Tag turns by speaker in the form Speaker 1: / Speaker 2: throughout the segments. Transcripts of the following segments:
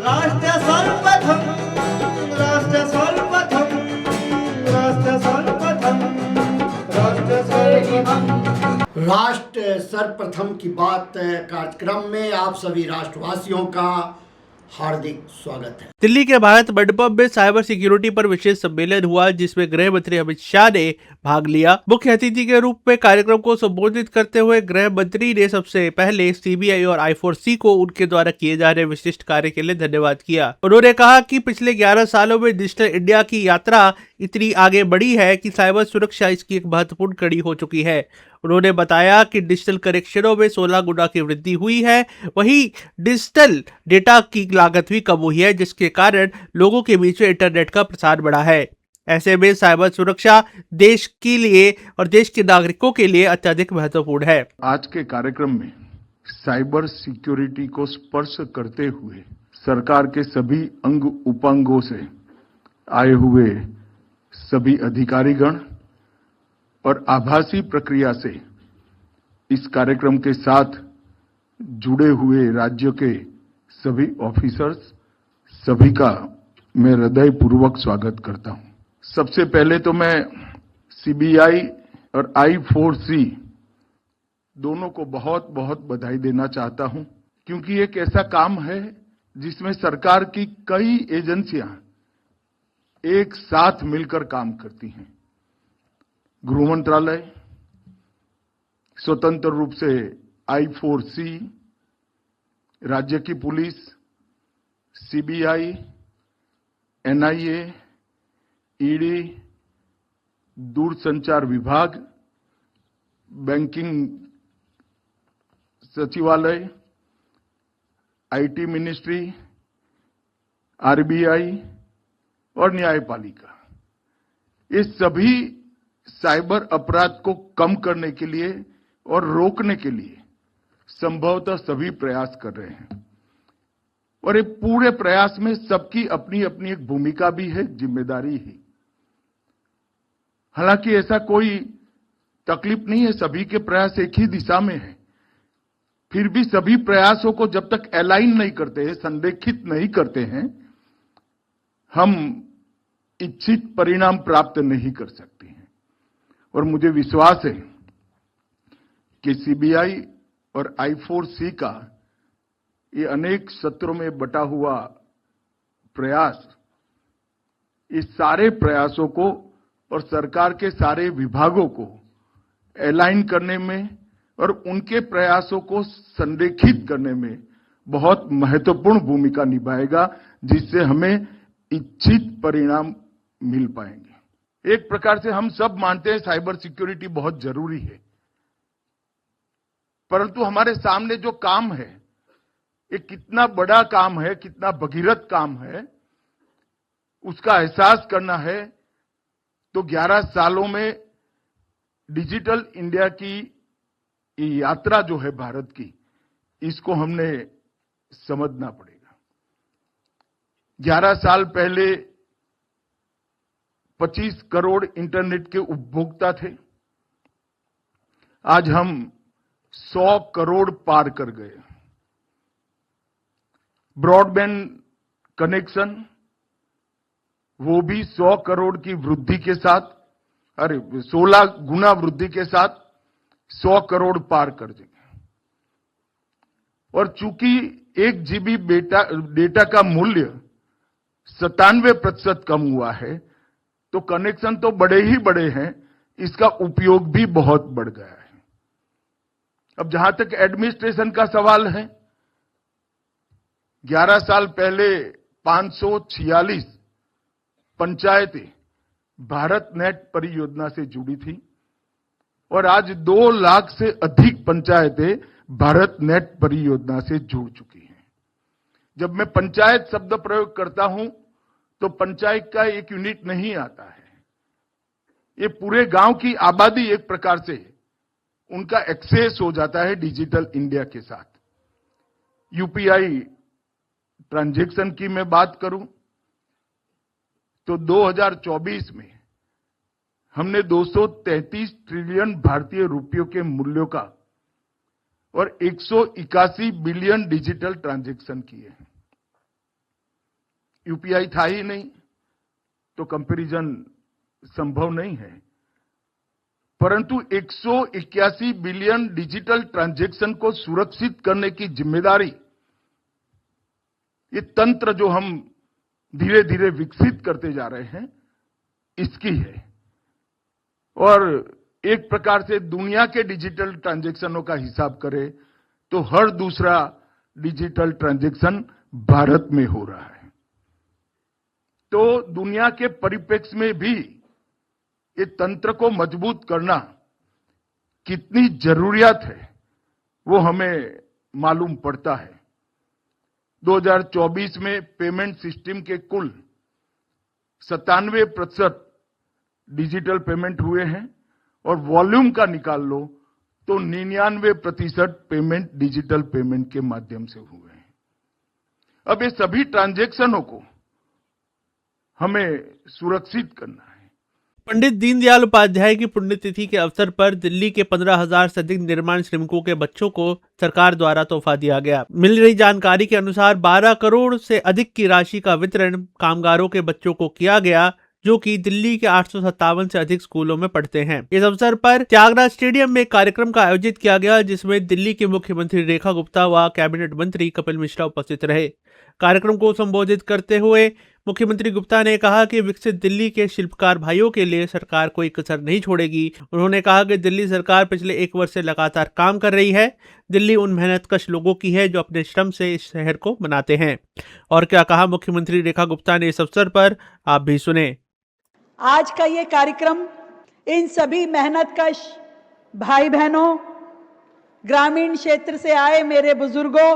Speaker 1: राष्ट्र सर्वप्रथम, राष्ट्र सर्वप्रथम, राष्ट्र सर्वप्रथम, राष्ट्र सर्वप्रथम।
Speaker 2: राष्ट्र सर्वप्रथम की बात कार्यक्रम में आप सभी राष्ट्रवासियों का हार्दिक स्वागत है।
Speaker 3: दिल्ली के भारत मंडपम में साइबर सिक्योरिटी पर विशेष सम्मेलन हुआ, जिसमें गृह मंत्री अमित शाह ने भाग लिया। मुख्य अतिथि के रूप में कार्यक्रम को संबोधित करते हुए गृह मंत्री ने सबसे पहले सीबीआई और I4C को उनके द्वारा किए जा रहे विशिष्ट कार्य के लिए धन्यवाद किया। उन्होंने कहा कि पिछले 11 सालों में डिजिटल इंडिया की यात्रा इतनी आगे बढ़ी है कि साइबर सुरक्षा इसकी एक महत्वपूर्ण कड़ी हो चुकी है। उन्होंने बताया कि डिजिटल कनेक्शनों में 16 गुना की वृद्धि हुई है, वहीं डिजिटल डेटा की लागत भी कम हुई है, जिसके कारण लोगों के बीच में इंटरनेट का प्रसार बढ़ा है। ऐसे में साइबर सुरक्षा देश के लिए और देश के नागरिकों के लिए अत्यधिक महत्वपूर्ण है।
Speaker 4: आज के कार्यक्रम में साइबर सिक्योरिटी को स्पर्श करते हुए सरकार के सभी अंग उपांगों से आए हुए सभी अधिकारीगण और आभासी प्रक्रिया से इस कार्यक्रम के साथ जुड़े हुए राज्यों के सभी ऑफिसर्स, सभी का मैं हृदयपूर्वक स्वागत करता हूं। सबसे पहले तो मैं सीबीआई और I4C दोनों को बहुत बहुत बधाई देना चाहता हूं, क्योंकि एक ऐसा काम है जिसमें सरकार की कई एजेंसियां एक साथ मिलकर काम करती हैं। गृह मंत्रालय, स्वतंत्र रूप से I4C, राज्य की पुलिस, सीबीआई, NIA, ईडी, दूरसंचार विभाग, बैंकिंग सचिवालय, IT मिनिस्ट्री, RBI और न्यायपालिका, ये सभी साइबर अपराध को कम करने के लिए और रोकने के लिए संभवतः सभी प्रयास कर रहे हैं। और ये पूरे प्रयास में सबकी अपनी अपनी एक भूमिका भी है, जिम्मेदारी है। हालांकि ऐसा कोई तकलीफ नहीं है, सभी के प्रयास एक ही दिशा में है। फिर भी सभी प्रयासों को जब तक अलाइन नहीं करते हैं, संरेखित नहीं करते हैं, हम इच्छित परिणाम प्राप्त नहीं कर सकते हैं। और मुझे विश्वास है कि सीबीआई और I4C का ये अनेक सत्रों में बटा हुआ प्रयास, इस सारे प्रयासों को और सरकार के सारे विभागों को अलाइन करने में और उनके प्रयासों को संरेखित करने में बहुत महत्वपूर्ण भूमिका निभाएगा, जिससे हमें इच्छित परिणाम मिल पाएंगे। एक प्रकार से हम सब मानते हैं साइबर सिक्योरिटी बहुत जरूरी है, परंतु हमारे सामने जो काम है, ये कितना बड़ा काम है, कितना भगीरथ काम है, उसका एहसास करना है तो 11 सालों में डिजिटल इंडिया की यात्रा जो है भारत की, इसको हमने समझना पड़ेगा। 11 साल पहले 25 करोड़ इंटरनेट के उपभोक्ता थे, आज हम 100 करोड़ पार कर गए। ब्रॉडबैंड कनेक्शन, वो भी 100 करोड़ की वृद्धि के साथ, 16 गुना वृद्धि के साथ 100 करोड़ पार कर देंगे। और चूंकि 1 GB डेटा का मूल्य 97% कम हुआ है, तो कनेक्शन तो बड़े ही बड़े हैं, इसका उपयोग भी बहुत बढ़ गया है। अब जहां तक एडमिनिस्ट्रेशन का सवाल है, 11 साल पहले 546 पंचायतें भारत नेट परियोजना से जुड़ी थी और आज 2 लाख से अधिक पंचायतें भारत नेट परियोजना से जुड़ चुकी हैं। जब मैं पंचायत शब्द प्रयोग करता हूं तो पंचायत का एक यूनिट नहीं आता है, ये पूरे गांव की आबादी एक प्रकार से उनका एक्सेस हो जाता है डिजिटल इंडिया के साथ। यूपीआई ट्रांजैक्शन की मैं बात करूं तो 2024 में हमने 233 ट्रिलियन भारतीय रुपयों के मूल्यों का और 181 बिलियन डिजिटल ट्रांजैक्शन किए हैं। यूपीआई था ही नहीं तो कंपैरिजन संभव नहीं है। परंतु 181 बिलियन डिजिटल ट्रांजैक्शन को सुरक्षित करने की जिम्मेदारी ये तंत्र जो हम धीरे धीरे विकसित करते जा रहे हैं इसकी है। और एक प्रकार से दुनिया के डिजिटल ट्रांजैक्शनों का हिसाब करें तो हर दूसरा डिजिटल ट्रांजैक्शन भारत में हो रहा है। तो दुनिया के परिप्रेक्ष्य में भी ये तंत्र को मजबूत करना कितनी जरूरियत है वो हमें मालूम पड़ता है। 2024 में पेमेंट सिस्टम के कुल 97% डिजिटल पेमेंट हुए हैं और वॉल्यूम का निकाल लो तो 99% पेमेंट डिजिटल पेमेंट के माध्यम से हुए हैं। अब ये सभी ट्रांजैक्शनों को हमें सुरक्षित करना है।
Speaker 3: पंडित दीनदयाल उपाध्याय की पुण्यतिथि के अवसर पर दिल्ली के 15,000 से अधिक निर्माण श्रमिकों के बच्चों को सरकार द्वारा तोहफा दिया गया। मिल रही जानकारी के अनुसार 12 करोड़ से अधिक की राशि का वितरण कामगारों के बच्चों को किया गया, जो कि दिल्ली के 857 से अधिक स्कूलों में पढ़ते हैं। इस अवसर पर त्यागराज स्टेडियम में एक कार्यक्रम का आयोजित किया गया, जिसमें दिल्ली की मुख्यमंत्री रेखा गुप्ता व कैबिनेट मंत्री कपिल मिश्रा उपस्थित रहे। कार्यक्रम को संबोधित करते हुए मुख्यमंत्री गुप्ता ने कहा कि विकसित दिल्ली के शिल्पकार भाइयों के लिए सरकार कोई कसर नहीं छोड़ेगी। उन्होंने कहा कि दिल्ली सरकार पिछले 1 वर्ष से लगातार काम कर रही है। दिल्ली उन मेहनतकश लोगों की है जो अपने श्रम से इस शहर को बनाते हैं। और क्या कहा मुख्यमंत्री रेखा गुप्ता ने इस अवसर पर, आप भी सुने।
Speaker 5: आज का ये कार्यक्रम इन सभी मेहनतकश भाई बहनों, ग्रामीण क्षेत्र से आए मेरे बुजुर्गों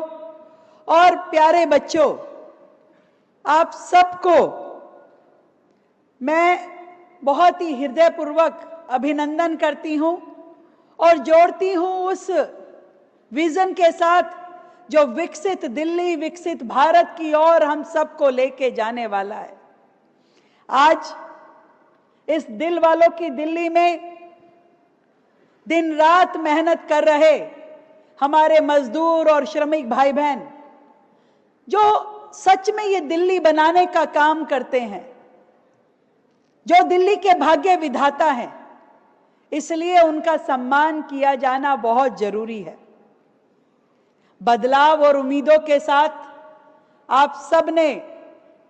Speaker 5: और प्यारे बच्चों, आप सबको मैं बहुत ही हृदयपूर्वक अभिनंदन करती हूं और जोड़ती हूं उस विजन के साथ जो विकसित दिल्ली, विकसित भारत की ओर हम सबको लेके जाने वाला है। आज इस दिल वालों की दिल्ली में दिन रात मेहनत कर रहे हमारे मजदूर और श्रमिक भाई बहन, जो सच में ये दिल्ली बनाने का काम करते हैं, जो दिल्ली के भाग्य विधाता हैं, इसलिए उनका सम्मान किया जाना बहुत जरूरी है। बदलाव और उम्मीदों के साथ आप सबने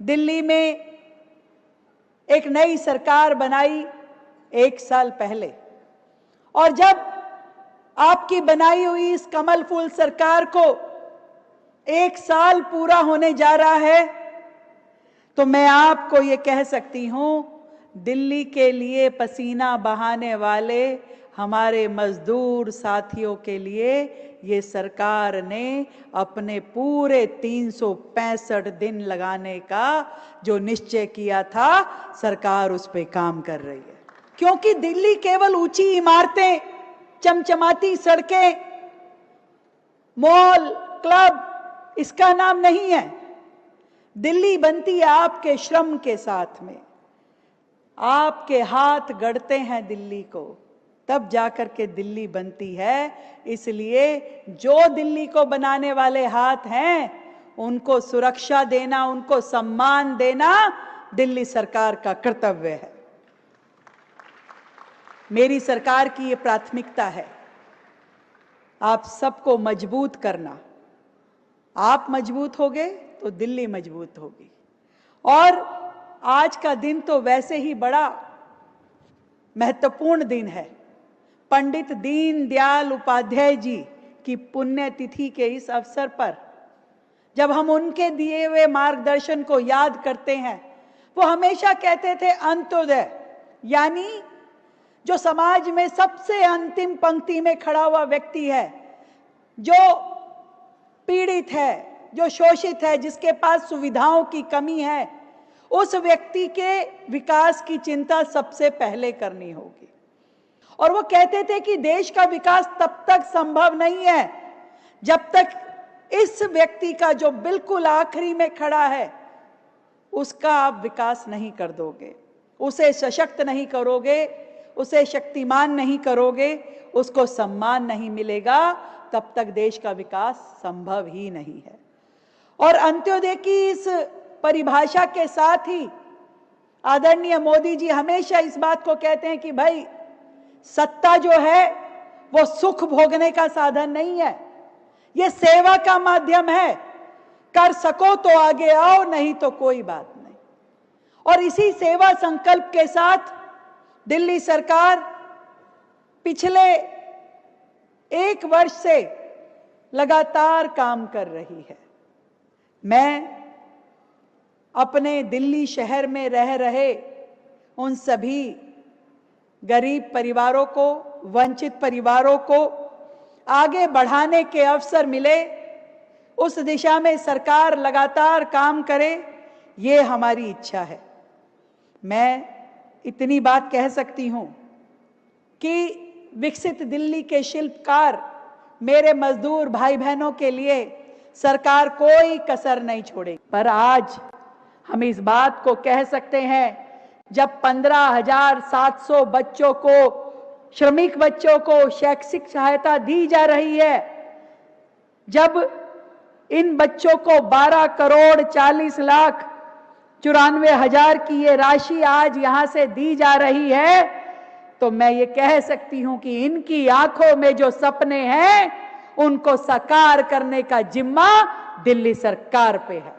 Speaker 5: दिल्ली में एक नई सरकार बनाई 1 साल पहले, और जब आपकी बनाई हुई इस कमल फूल सरकार को 1 साल पूरा होने जा रहा है, तो मैं आपको ये कह सकती हूं, दिल्ली के लिए पसीना बहाने वाले हमारे मजदूर साथियों के लिए ये सरकार ने अपने पूरे 365 दिन लगाने का जो निश्चय किया था, सरकार उस पे काम कर रही है। क्योंकि दिल्ली केवल ऊंची इमारतें, चमचमाती सड़कें, मॉल, क्लब इसका नाम नहीं है। दिल्ली बनती है आपके श्रम के साथ में। आपके हाथ गढ़ते हैं दिल्ली को, तब जाकर के दिल्ली बनती है। इसलिए जो दिल्ली को बनाने वाले हाथ हैं, उनको सुरक्षा देना, उनको सम्मान देना दिल्ली सरकार का कर्तव्य है। मेरी सरकार की ये प्राथमिकता है, आप सबको मजबूत करना। आप मजबूत होगे तो दिल्ली मजबूत होगी। और आज का दिन तो वैसे ही बड़ा महत्वपूर्ण दिन है। पंडित दीनदयाल उपाध्याय जी की पुण्यतिथि के इस अवसर पर जब हम उनके दिए हुए मार्गदर्शन को याद करते हैं, वो हमेशा कहते थे अंत्योदय, यानी जो समाज में सबसे अंतिम पंक्ति में खड़ा हुआ व्यक्ति है, जो पीड़ित है, जो शोषित है, जिसके पास सुविधाओं की कमी है, उस व्यक्ति के विकास की चिंता सबसे पहले करनी होगी। और वो कहते थे कि देश का विकास तब तक संभव नहीं है जब तक इस व्यक्ति का जो बिल्कुल आखिरी में खड़ा है, उसका आप विकास नहीं कर दोगे, उसे सशक्त नहीं करोगे, उसे शक्तिमान नहीं करोगे, उसको सम्मान नहीं मिलेगा, तब तक देश का विकास संभव ही नहीं है। और अंत्योदय की इस परिभाषा के साथ ही आदरणीय मोदी जी हमेशा इस बात को कहते हैं कि भाई सत्ता जो है वो सुख भोगने का साधन नहीं है, ये सेवा का माध्यम है। कर सको तो आगे आओ, नहीं तो कोई बात नहीं। और इसी सेवा संकल्प के साथ दिल्ली सरकार पिछले 1 वर्ष से लगातार काम कर रही है। मैं अपने दिल्ली शहर में रह रहे उन सभी गरीब परिवारों को, वंचित परिवारों को आगे बढ़ाने के अवसर मिले, उस दिशा में सरकार लगातार काम करे, ये हमारी इच्छा है। मैं इतनी बात कह सकती हूं कि विकसित दिल्ली के शिल्पकार मेरे मजदूर भाई बहनों के लिए सरकार कोई कसर नहीं छोड़ेगी। पर आज हम इस बात को कह सकते हैं, जब 15,700 बच्चों को, श्रमिक बच्चों को शैक्षिक सहायता दी जा रही है, जब इन बच्चों को 12,40,94,000 की ये राशि आज यहां से दी जा रही है, तो मैं ये कह सकती हूं कि इनकी आंखों में जो सपने हैं उनको साकार करने का जिम्मा दिल्ली सरकार पे है।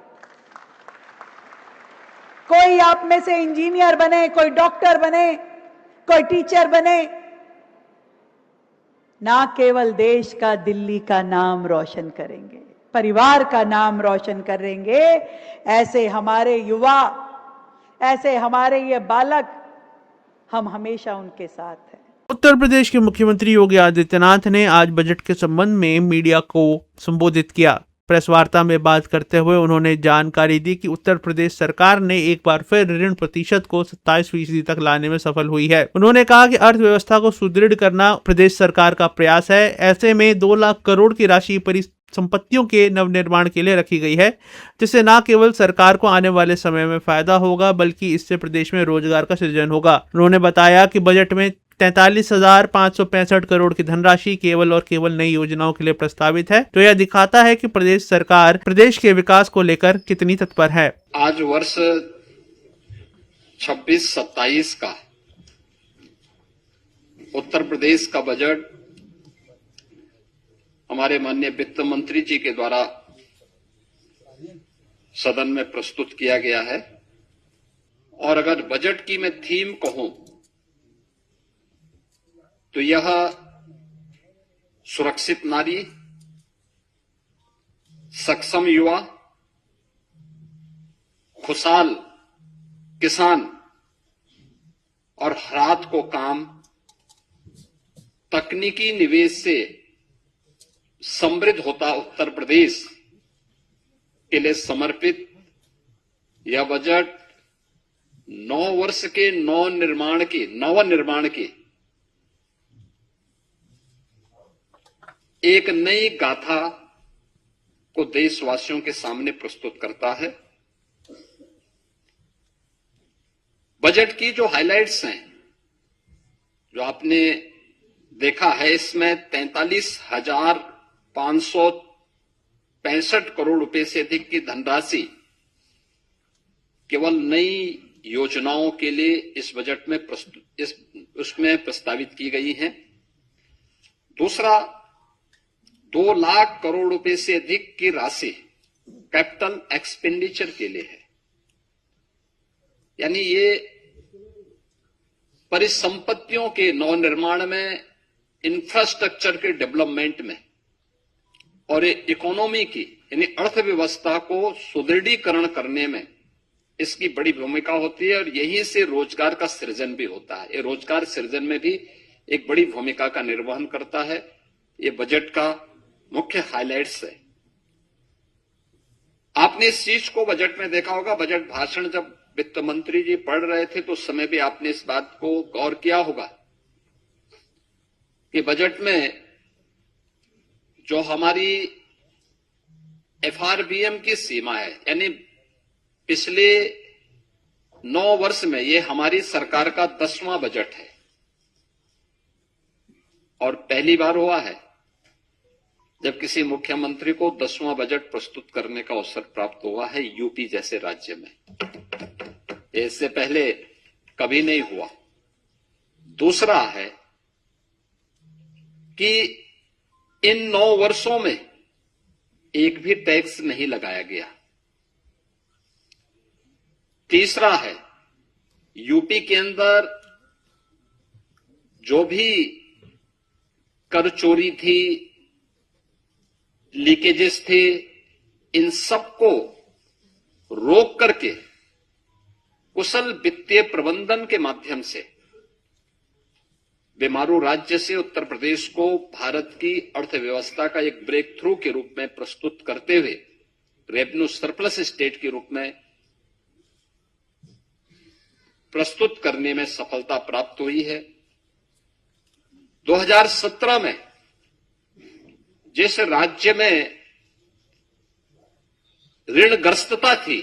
Speaker 5: कोई आप में से इंजीनियर बने, कोई डॉक्टर बने, कोई टीचर बने, ना केवल देश का, दिल्ली का नाम रोशन करेंगे, परिवार का नाम रोशन करेंगे। ऐसे हमारे युवा, ऐसे हमारे ये बालक, हम हमेशा उनके साथ हैं।
Speaker 3: उत्तर प्रदेश के मुख्यमंत्री योगी आदित्यनाथ ने आज बजट के संबंध में मीडिया को संबोधित किया। प्रेस वार्ता में बात करते हुए उन्होंने जानकारी दी कि उत्तर प्रदेश सरकार ने एक बार फिर ऋण प्रतिशत को 27% तक लाने में सफल हुई है। उन्होंने कहा कि अर्थव्यवस्था को सुदृढ़ करना प्रदेश सरकार का प्रयास है। ऐसे में 2 लाख करोड़ की राशि परिसंपत्तियों के नवनिर्माण के लिए रखी गई है, जिससे न केवल सरकार को आने वाले समय में फायदा होगा, बल्कि इससे प्रदेश में रोजगार का सृजन होगा। उन्होंने बताया कि बजट में 43,565 करोड़ की धनराशि केवल और केवल नई योजनाओं के लिए प्रस्तावित है, तो यह दिखाता है कि प्रदेश सरकार प्रदेश के विकास को लेकर कितनी तत्पर है।
Speaker 6: आज वर्ष 26-27 का उत्तर प्रदेश का बजट हमारे माननीय वित्त मंत्री जी के द्वारा सदन में प्रस्तुत किया गया है। और अगर बजट की मैं थीम कहूं तो यह सुरक्षित नारी, सक्षम युवा, खुशहाल किसान और रात को काम, तकनीकी निवेश से समृद्ध होता उत्तर प्रदेश के लिए समर्पित यह बजट 9 वर्ष के नवनिर्माण की एक नई गाथा को देशवासियों के सामने प्रस्तुत करता है। बजट की जो हाइलाइट्स हैं, जो आपने देखा है, इसमें 43,565 करोड़ रुपए से अधिक की धनराशि केवल नई योजनाओं के लिए इस बजट में उसमें प्रस्तावित की गई है। दूसरा, 2 लाख करोड़ रुपए से अधिक की राशि कैपिटल एक्सपेंडिचर के लिए है, यानी ये परिसंपत्तियों के नवनिर्माण में, इंफ्रास्ट्रक्चर के डेवलपमेंट में और इकोनॉमी की यानी अर्थव्यवस्था को सुदृढ़ीकरण करने में इसकी बड़ी भूमिका होती है और यहीं से रोजगार का सृजन भी होता है। ये रोजगार सृजन में भी एक बड़ी भूमिका का निर्वहन करता है। ये बजट का मुख्य हाइलाइट्स है। आपने इस चीज को बजट में देखा होगा, बजट भाषण जब वित्त मंत्री जी पढ़ रहे थे तो उस समय भी आपने इस बात को गौर किया होगा कि बजट में जो हमारी एफआरबीएम की सीमा है, यानी पिछले 9 वर्ष में ये हमारी सरकार का 10वां बजट है और पहली बार हुआ है जब किसी मुख्यमंत्री को 10वां बजट प्रस्तुत करने का अवसर प्राप्त हुआ है यूपी जैसे राज्य में। इससे पहले कभी नहीं हुआ। दूसरा है कि इन 9 वर्षों में एक भी टैक्स नहीं लगाया गया। तीसरा है यूपी के अंदर जो भी कर चोरी थी, लीकेजेस थे, इन सबको रोक करके कुशल वित्तीय प्रबंधन के माध्यम से बीमारू राज्य से उत्तर प्रदेश को भारत की अर्थव्यवस्था का एक ब्रेक थ्रू के रूप में प्रस्तुत करते हुए रेवेन्यू सरप्लस स्टेट के रूप में प्रस्तुत करने में सफलता प्राप्त हुई है। 2017 में जिस राज्य में ऋणग्रस्तता थी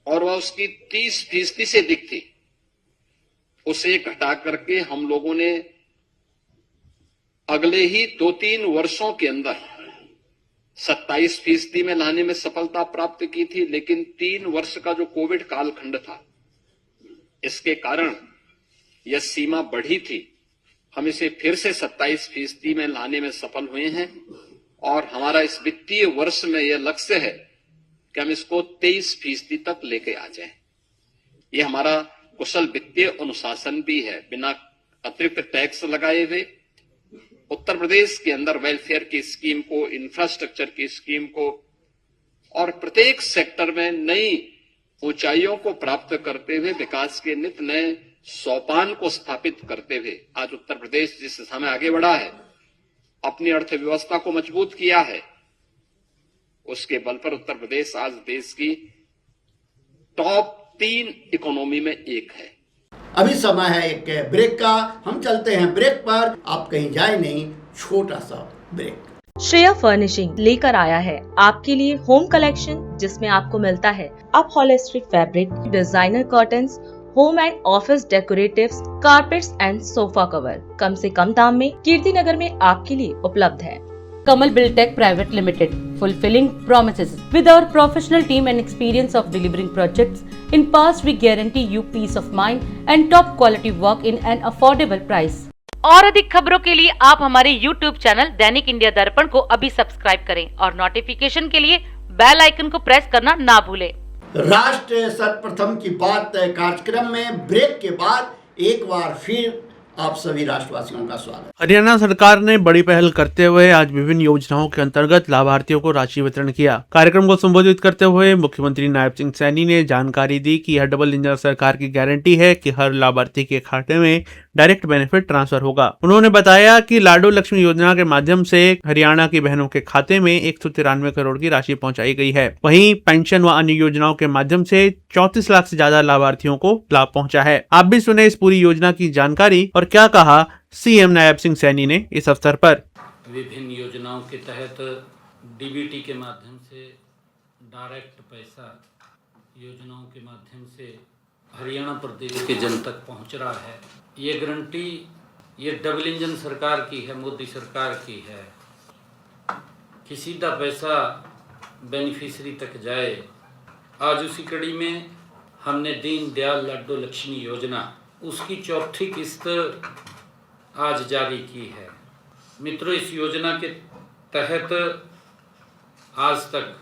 Speaker 6: और वह उसकी 30% से अधिक थी, उसे घटा करके हम लोगों ने अगले ही 2-3 वर्षों के अंदर 27% में लाने में सफलता प्राप्त की थी। लेकिन 3 वर्ष का जो कोविड कालखंड था, इसके कारण यह सीमा बढ़ी थी। हम इसे फिर से 27% में लाने में सफल हुए हैं और हमारा इस वित्तीय वर्ष में यह लक्ष्य है कि हम इसको 23% तक लेके आ जाएं। यह हमारा कुशल वित्तीय अनुशासन भी है। बिना अतिरिक्त टैक्स लगाए हुए उत्तर प्रदेश के अंदर वेलफेयर की स्कीम को, इंफ्रास्ट्रक्चर की स्कीम को और प्रत्येक सेक्टर में नई ऊंचाइयों को प्राप्त करते हुए विकास के नित नए सोपान को स्थापित करते हुए आज उत्तर प्रदेश जिस दिशा में आगे बढ़ा है, अपनी अर्थव्यवस्था को मजबूत किया है, उसके बल पर उत्तर प्रदेश आज देश की टॉप 3 इकोनॉमी में एक है।
Speaker 2: अभी समय है एक ब्रेक का। हम चलते हैं ब्रेक पर, आप कहीं जाए नहीं, छोटा सा ब्रेक।
Speaker 7: श्रेया फर्निशिंग लेकर आया है आपके लिए होम कलेक्शन, जिसमें आपको मिलता है upholstery fabric, designer curtains, home and office decoratives, carpets and sofa cover कम से कम दाम में कीर्ति नगर में आपके लिए उपलब्ध है।
Speaker 8: Kamal Buildtech Private Limited, fulfilling promises. With our professional team and experience of delivering projects, in past we guarantee you peace of mind and top quality work in an affordable price.
Speaker 9: और अधिक खबरों के लिए आप हमारे YouTube channel दैनिक India दर्पण को अभी सब्सक्राइब करें और नोटिफिकेशन के लिए बेल आइकन को प्रेस करना ना भूलें।
Speaker 2: राष्ट्र सर्वप्रथम की बात कार्यक्रम में ब्रेक के बाद एक बार फिर आप सभी राष्ट्रवासियों का स्वागत।
Speaker 3: हरियाणा सरकार ने बड़ी पहल करते हुए आज विभिन्न योजनाओं के अंतर्गत लाभार्थियों को राशि वितरण किया। कार्यक्रम को संबोधित करते हुए मुख्यमंत्री नायब सिंह सैनी ने जानकारी दी कि यह डबल इंजन सरकार की गारंटी है कि हर लाभार्थी के खाते में डायरेक्ट बेनिफिट ट्रांसफर होगा। उन्होंने बताया कि लाडो लक्ष्मी योजना के माध्यम से हरियाणा की बहनों के खाते में 193 करोड़ की राशि पहुंचाई गई है। वहीं पेंशन व अन्य योजनाओं के माध्यम से 34 लाख से ज्यादा लाभार्थियों को लाभ पहुंचा है। आप भी सुने इस पूरी योजना की जानकारी और क्या कहा सीएम नायब सिंह सैनी ने इस अवसर पर।
Speaker 10: विभिन्न योजनाओं के तहत डीबीटी के माध्यम से डायरेक्ट पैसा योजनाओं के माध्यम से हरियाणा प्रदेश के जन तक पहुंच रहा है। ये गारंटी ये डबल इंजन सरकार की है, मोदी सरकार की है कि सीधा पैसा बेनिफिशियरी तक जाए। आज उसी कड़ी में हमने दीन दयाल लाडो लक्ष्मी योजना उसकी 4थी किस्त आज जारी की है। मित्रों, इस योजना के तहत आज तक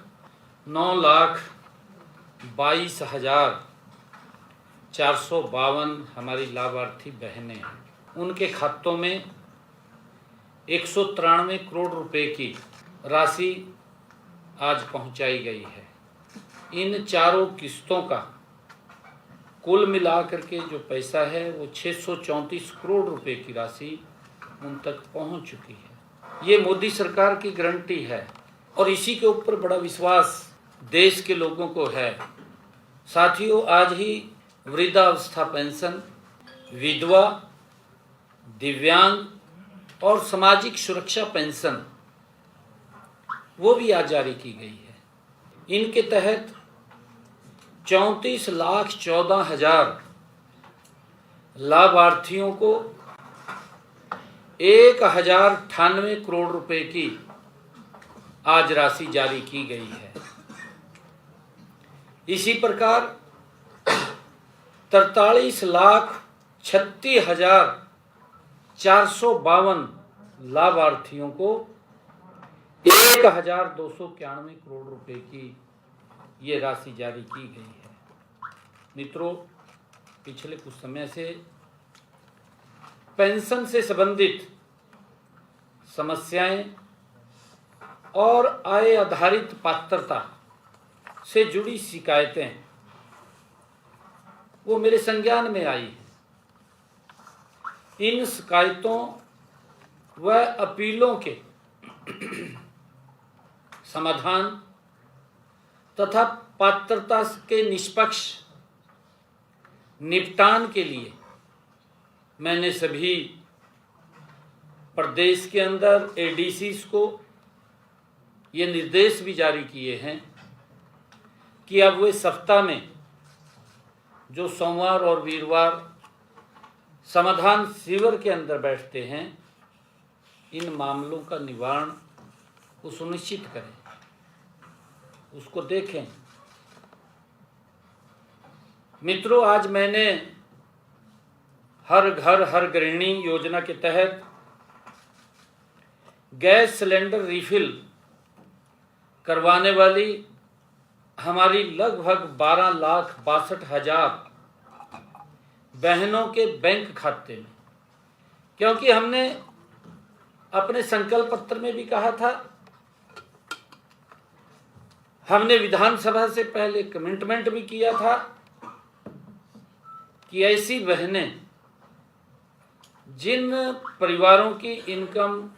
Speaker 10: 9,22,452 हमारी लाभार्थी बहनें हैं। उनके खातों में 193 करोड़ रुपए की राशि आज पहुंचाई गई है। इन चारों किस्तों का कुल मिलाकर के जो पैसा है वो 634 करोड़ रुपए की राशि उन तक पहुंच चुकी है। ये मोदी सरकार की गारंटी है और इसी के ऊपर बड़ा विश्वास देश के लोगों को है। साथियों, आज ही वृद्धावस्था पेंशन, विधवा, दिव्यांग और सामाजिक सुरक्षा पेंशन वो भी आज जारी की गई है। इनके तहत 34,14,000 लाभार्थियों को 1,098 करोड़ रुपए की आज राशि जारी की गई है। इसी प्रकार 43,36,452 लाभार्थियों को 1,291 करोड़ रुपए की ये राशि जारी की गई है। मित्रों, पिछले कुछ समय से पेंशन से संबंधित समस्याएं और आय आधारित पात्रता से जुड़ी शिकायतें वो मेरे संज्ञान में आई हैं। इन शिकायतों व अपीलों के समाधान तथा पात्रता के निष्पक्ष निपटान के लिए मैंने सभी प्रदेश के अंदर एडीसीज को ये निर्देश भी जारी किए हैं कि अब वे सप्ताह में जो सोमवार और वीरवार समाधान शिविर के अंदर बैठते हैं, इन मामलों का निवारण को सुनिश्चित करें, उसको देखें। मित्रों, आज मैंने हर घर हर गृहिणी योजना के तहत गैस सिलेंडर रिफिल करवाने वाली हमारी लगभग 12,62,000 बहनों के बैंक खाते में, क्योंकि हमने अपने संकल्प पत्र में भी कहा था, हमने विधानसभा से पहले कमिटमेंट भी किया था कि ऐसी बहनें जिन परिवारों की इनकम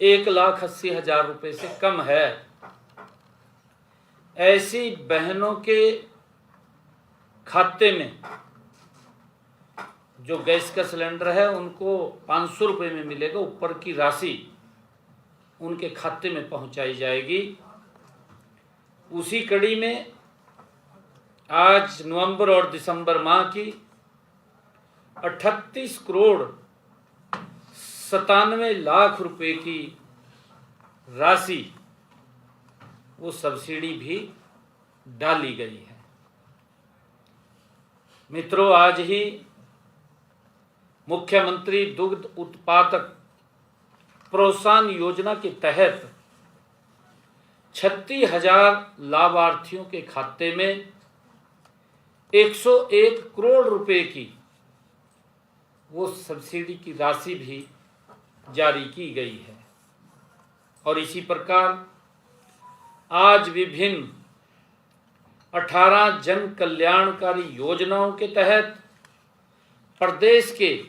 Speaker 10: 1,80,000 रुपये से कम है, ऐसी बहनों के खाते में जो गैस का सिलेंडर है उनको 500 रुपये में मिलेगा, ऊपर की राशि उनके खाते में पहुंचाई जाएगी। उसी कड़ी में आज नवंबर और दिसंबर माह की 38 करोड़ 97 लाख रुपए की राशि वो सब्सिडी भी डाली गई है। मित्रों, आज ही मुख्यमंत्री दुग्ध उत्पादक प्रोत्साहन योजना के तहत 36,000 लाभार्थियों के खाते में 101 करोड़ रुपए की वो सब्सिडी की राशि भी जारी की गई है। और इसी प्रकार आज विभिन्न 18 जन कल्याणकारी योजनाओं के तहत प्रदेश के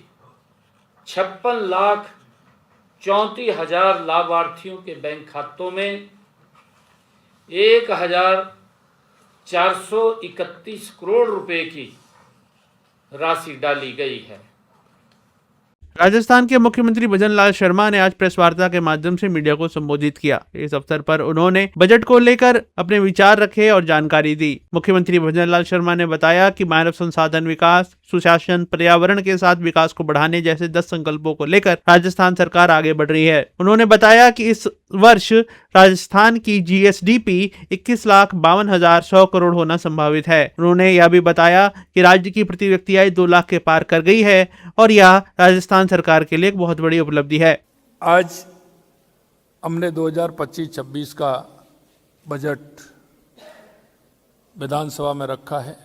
Speaker 10: 56,34,000 लाभार्थियों के बैंक खातों में 1,431 करोड़ रुपए की राशि डाली गई है।
Speaker 3: राजस्थान के मुख्यमंत्री भजन लाल शर्मा ने आज प्रेस वार्ता के माध्यम से मीडिया को संबोधित किया। इस अवसर पर उन्होंने बजट को लेकर अपने विचार रखे और जानकारी दी। मुख्यमंत्री भजन लाल शर्मा ने बताया कि मानव संसाधन विकास, सुशासन, पर्यावरण के साथ विकास को बढ़ाने जैसे 10 संकल्पों को लेकर राजस्थान सरकार आगे बढ़ रही है। उन्होंने बताया कि इस वर्ष राजस्थान की जीएसडीपी 21,52,100 करोड़ होना संभावित है। उन्होंने यह भी बताया कि राज्य की प्रति व्यक्ति आय 2 लाख के पार कर गई है और यह राजस्थान सरकार के लिए एक बहुत बड़ी उपलब्धि है।
Speaker 11: आज हमने 2025-26 का बजट विधानसभा में रखा है।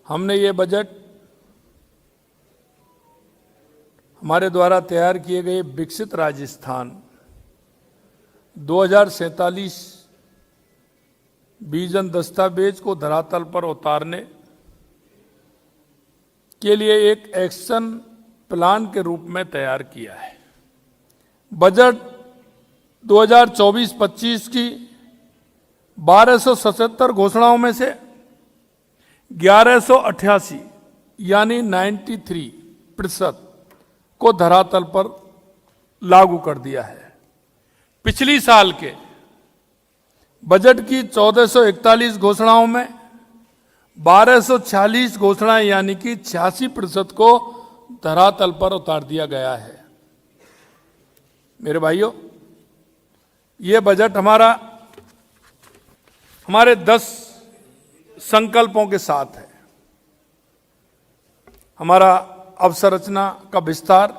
Speaker 11: हमने ये बजट हमारे द्वारा तैयार किए गए विकसित राजस्थान 2047 विजन दस्तावेज को धरातल पर उतारने के लिए एक एक्शन प्लान के रूप में तैयार किया है। बजट 2024-25 की 1277 घोषणाओं में से 1188 यानी 93% को धरातल पर लागू कर दिया है। पिछली साल के बजट की 1441 घोषणाओं में 1246 घोषणाएं यानी कि 86% को धरातल पर उतार दिया गया है। मेरे भाइयों, ये बजट हमारे 10 संकल्पों के साथ है। हमारा अवसंरचना का विस्तार,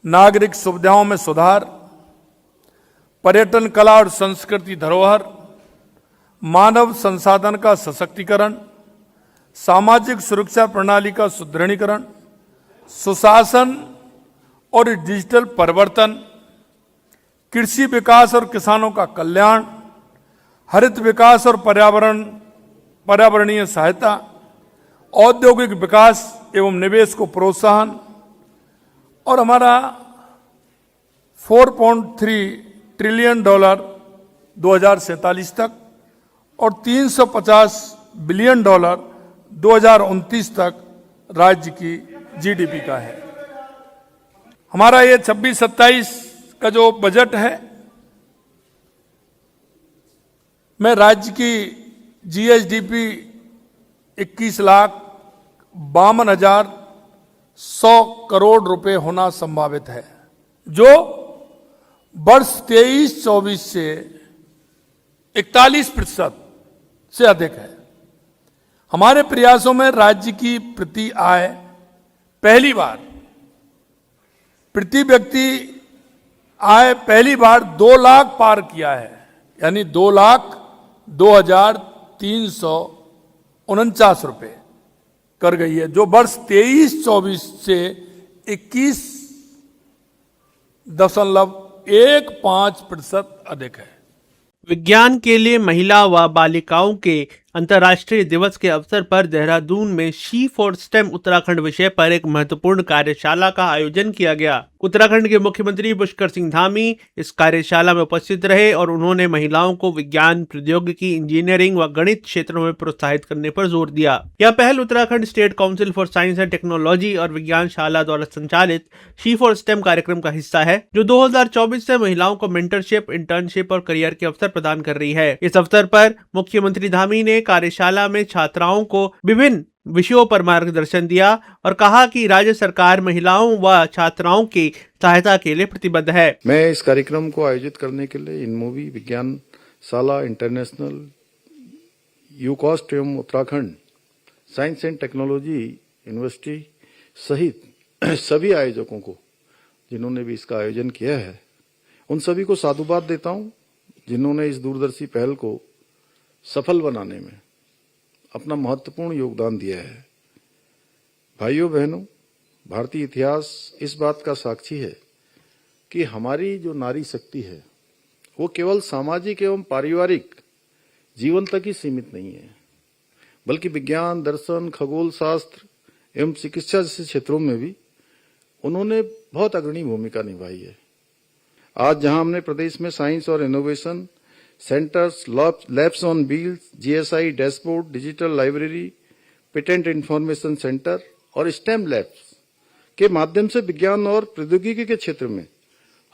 Speaker 11: नागरिक सुविधाओं में सुधार, पर्यटन, कला और संस्कृति धरोहर, मानव संसाधन का सशक्तिकरण, सामाजिक सुरक्षा प्रणाली का सुदृढ़ीकरण, सुशासन और डिजिटल परिवर्तन, कृषि विकास और किसानों का कल्याण, हरित विकास और पर्यावरणीय सहायता, औद्योगिक विकास एवं निवेश को प्रोत्साहन, और हमारा $4.3 ट्रिलियन 2047 तक और $350 बिलियन 2029 तक राज्य की जीडीपी का है। हमारा ये 26-27 का जो बजट है, में राज्य की जीएसडीपी 21,52,100 करोड़ रुपए होना संभावित है, जो वर्ष 23-24 से 41% से अधिक है। हमारे प्रयासों में राज्य की प्रति आय पहली बार, प्रति व्यक्ति आय पहली बार 2 लाख पार किया है, यानी 2,02,349 रुपए कर गई है, जो वर्ष 23-24 से 21.15% अधिक है।
Speaker 3: विज्ञान के लिए महिला व बालिकाओं के अंतर्राष्ट्रीय दिवस के अवसर पर देहरादून में शी फॉर स्टेम उत्तराखंड विषय पर एक महत्वपूर्ण कार्यशाला का आयोजन किया गया। उत्तराखंड के मुख्यमंत्री पुष्कर सिंह धामी इस कार्यशाला में उपस्थित रहे और उन्होंने महिलाओं को विज्ञान, प्रौद्योगिकी, इंजीनियरिंग व गणित क्षेत्रों में प्रोत्साहित करने पर जोर दिया। यह पहल Uttarakhand state council for science and technology और विज्ञानशाला द्वारा संचालित शी फॉर स्टेम कार्यक्रम का हिस्सा है, जो 2024 से महिलाओं को मेंटरशिप, इंटर्नशिप और करियर के अवसर प्रदान कर रही है। इस अवसर पर मुख्यमंत्री धामी ने कार्यशाला में छात्राओं को विभिन्न विषयों पर मार्गदर्शन दिया और कहा कि राज्य सरकार महिलाओं व छात्राओं की सहायता के लिए प्रतिबद्ध है।
Speaker 12: मैं इस कार्यक्रम को आयोजित करने के लिए इनमोवी, विज्ञानशाला इंटरनेशनल, यूकॉस्ट एवं Uttarakhand science and technology university सहित सभी आयोजकों को, जिन्होंने भी इसका आयोजन किया है, उन सभी को साधुवाद देता हूं, जिन्होंने इस दूरदर्शी पहल को सफल बनाने में अपना महत्वपूर्ण योगदान दिया है। भाइयों बहनों, भारतीय इतिहास इस बात का साक्षी है कि हमारी जो नारी शक्ति है वो केवल सामाजिक एवं पारिवारिक जीवन तक ही सीमित नहीं है, बल्कि विज्ञान, दर्शन, खगोल शास्त्र एवं चिकित्सा जैसे क्षेत्रों में भी उन्होंने बहुत अग्रणी भूमिका निभाई है। आज जहां हमने प्रदेश में साइंस और innovation centres, labs on wheels, GSI dashboard, digital library, patent information centre और स्टेम लैब्स के माध्यम से विज्ञान और प्रौद्योगिकी के क्षेत्र में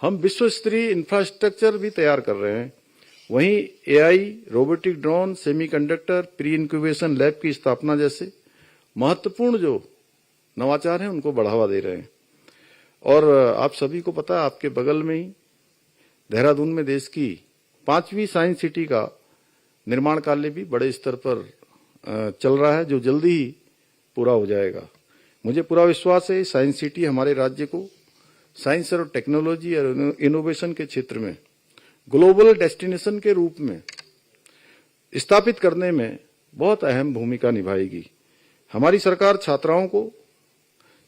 Speaker 12: हम विश्व स्तरीय इंफ्रास्ट्रक्चर भी तैयार कर रहे हैं, वहीं AI, robotic drone, semiconductor, pre incubation lab की स्थापना जैसे महत्वपूर्ण जो नवाचार हैं उनको बढ़ावा दे रहे हैं। और आप सभी को पता है, आपके बगल में ही देहरादून में देश की 5वीं साइंस सिटी का निर्माण कार्य भी बड़े स्तर पर चल रहा है, जो जल्दी ही पूरा हो जाएगा। मुझे पूरा विश्वास है साइंस सिटी हमारे राज्य को साइंस और टेक्नोलॉजी और इनोवेशन के क्षेत्र में ग्लोबल डेस्टिनेशन के रूप में स्थापित करने में बहुत अहम भूमिका निभाएगी। हमारी सरकार छात्राओं को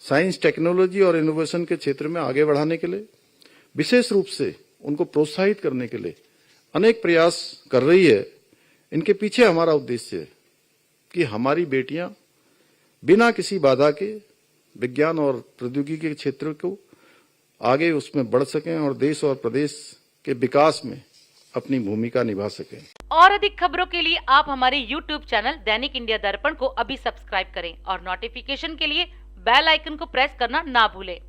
Speaker 12: साइंस, टेक्नोलॉजी और इनोवेशन के क्षेत्र में आगे बढ़ाने के लिए, विशेष रूप से उनको प्रोत्साहित करने के लिए अनेक प्रयास कर रही है। इनके पीछे हमारा उद्देश्य है कि हमारी बेटियां बिना किसी बाधा के विज्ञान और प्रौद्योगिकी के क्षेत्र को आगे उसमें बढ़ सकें और देश और प्रदेश के विकास में अपनी भूमिका निभा सकें।
Speaker 9: और अधिक खबरों के लिए आप हमारे YouTube चैनल दैनिक इंडिया दर्पण को अभी सब्सक्राइब करें और नोटिफिकेशन के लिए बेल आइकन को प्रेस करना ना भूलें।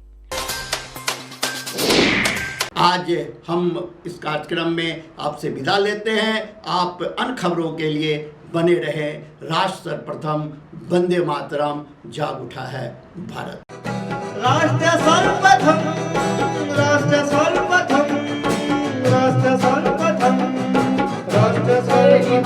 Speaker 2: आज हम इस कार्यक्रम में आपसे विदा लेते हैं। आप अन्य खबरों के लिए बने रहे। राष्ट्र सर्वप्रथम, वंदे मातरम, जाग उठा है भारत।
Speaker 1: राष्ट्र सर्वप्रथम, राष्ट्र सर्वप्रथम, से ही हम